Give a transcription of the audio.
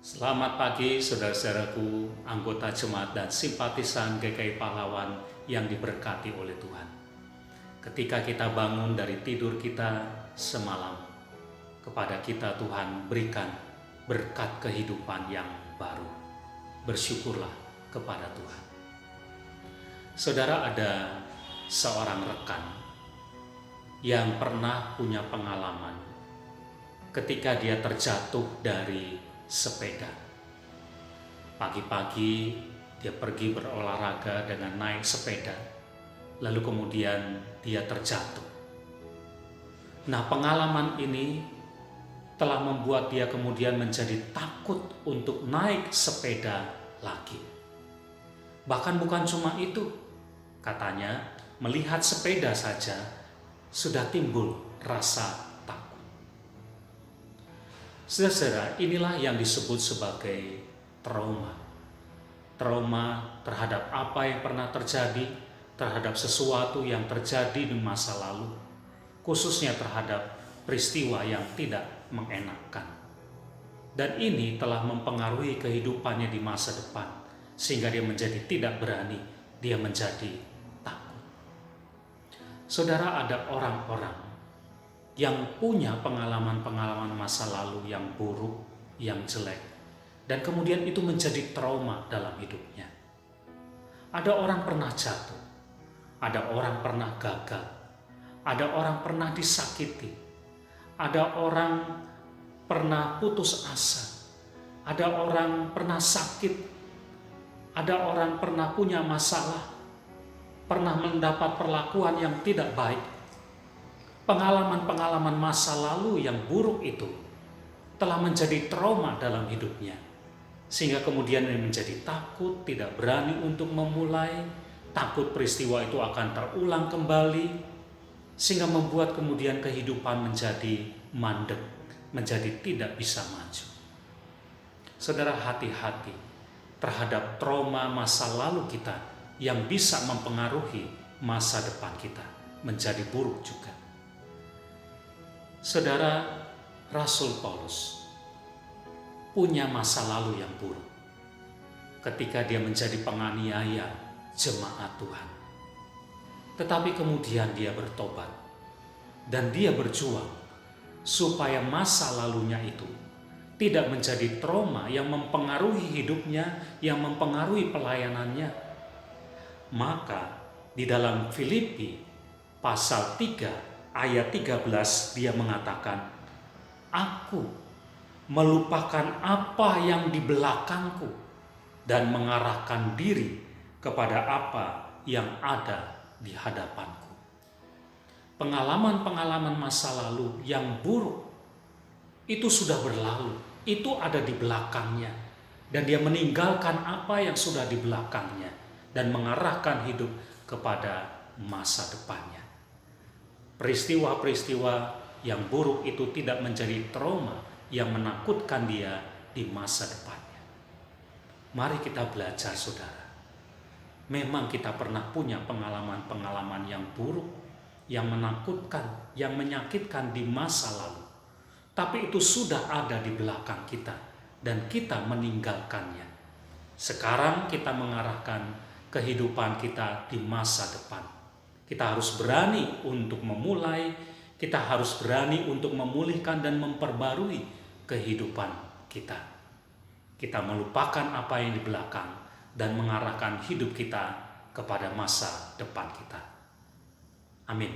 Selamat pagi saudara-saudaraku, anggota jemaat dan simpatisan GKI Pahlawan yang diberkati oleh Tuhan. Ketika kita bangun dari tidur kita semalam, kepada kita Tuhan berikan berkat kehidupan yang baru. Bersyukurlah kepada Tuhan. Saudara, ada seorang rekan yang pernah punya pengalaman ketika dia terjatuh dari sepeda. Pagi-pagi dia pergi berolahraga dengan naik sepeda, lalu kemudian dia terjatuh. Nah, pengalaman ini telah membuat dia kemudian menjadi takut untuk naik sepeda lagi. Bahkan bukan cuma itu, katanya melihat sepeda saja sudah timbul rasa takut. Saudara-saudara, inilah yang disebut sebagai trauma. Trauma terhadap apa yang pernah terjadi, terhadap sesuatu yang terjadi di masa lalu, khususnya terhadap peristiwa yang tidak mengenakan. Dan ini telah mempengaruhi kehidupannya di masa depan, sehingga dia menjadi tidak berani, dia menjadi takut. Saudara, ada orang-orang yang punya pengalaman-pengalaman masa lalu yang buruk, yang jelek, dan kemudian itu menjadi trauma dalam hidupnya. Ada orang pernah jatuh, ada orang pernah gagal, ada orang pernah disakiti, ada orang pernah putus asa, ada orang pernah sakit, ada orang pernah punya masalah, pernah mendapat perlakuan yang tidak baik. Pengalaman-pengalaman masa lalu yang buruk itu telah menjadi trauma dalam hidupnya, sehingga kemudian dia menjadi takut, tidak berani untuk memulai, takut peristiwa itu akan terulang kembali, sehingga membuat kemudian kehidupan menjadi mandek, menjadi tidak bisa maju. Saudara, hati-hati terhadap trauma masa lalu kita yang bisa mempengaruhi masa depan kita menjadi buruk juga. Saudara, Rasul Paulus punya masa lalu yang buruk ketika dia menjadi penganiaya jemaat Tuhan. Tetapi kemudian dia bertobat dan dia berjuang supaya masa lalunya itu tidak menjadi trauma yang mempengaruhi hidupnya, yang mempengaruhi pelayanannya. Maka di dalam Filipi pasal 3 ayat 13 dia mengatakan, "Aku melupakan apa yang di belakangku dan mengarahkan diri kepada apa yang ada di hadapanku." Pengalaman-pengalaman masa lalu yang buruk itu sudah berlalu, itu ada di belakangnya, dan dia meninggalkan apa yang sudah di belakangnya dan mengarahkan hidup kepada masa depannya. Peristiwa-peristiwa yang buruk itu tidak menjadi trauma yang menakutkan dia di masa depannya. Mari kita belajar, saudara. Memang kita pernah punya pengalaman-pengalaman yang buruk, yang menakutkan, yang menyakitkan di masa lalu. Tapi itu sudah ada di belakang kita dan kita meninggalkannya. Sekarang kita mengarahkan kehidupan kita di masa depan. Kita harus berani untuk memulai, kita harus berani untuk memulihkan dan memperbarui kehidupan kita. Kita melupakan apa yang di belakang dan mengarahkan hidup kita kepada masa depan kita. Amin.